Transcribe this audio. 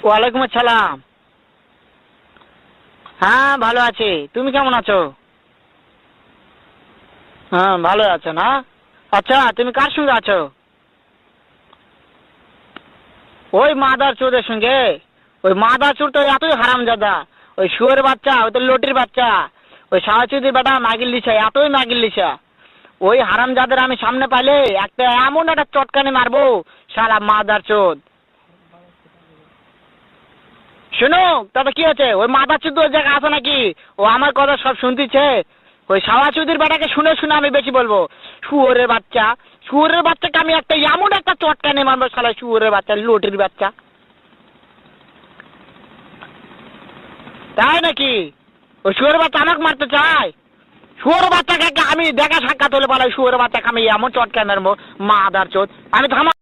ওয়ালাইকুম আসসালাম। হ্যাঁ ভালো আছি, তুমি কেমন আছো? হ্যাঁ ভালো আছো না? আচ্ছা তুমি কার সঙ্গে আছো? ওই মাদার চোদের সঙ্গে। ওই মাদার চোর তো এতই হারামজাদা। ওই শুয়োরের বাচ্চা, ওই তো লটির বাচ্চা। ওই সাওয়াচুদির বেটা মাগিল দিছে, এতই মাগিল দিছে। ওই হারামজাদের আমি সামনে পাইলে একটা এমন একটা চটকানি মারবো, শালা মাদার চোদ। শোনো, তাতে কি আছে? ওই মাদার চোদ ওই জায়গায় আছে নাকি? ও আমার কথা সব শুনতিছে। ওই সাওয়াচুদির বেটাকে শুনে শুনে আমি বেশি বলবো। শুয়োরের বাচ্চা, শুয়োরের বাচ্চাকে আমি একটা এমন একটা চটকানি মারবো, শালা শুয়োরের বাচ্চা, লটির বাচ্চা। তাই নাকি? ওই শুয়োরের বাচ্চা আমাকে মারতে চায়? শুয়োরের বাচ্চাকে আমি দেখা সাক্ষাৎ হলে পালাই, শুয়োরের বাচ্চাকে আমি এমন চটকানি মারবো, মাদার চোদ। আমি থামা।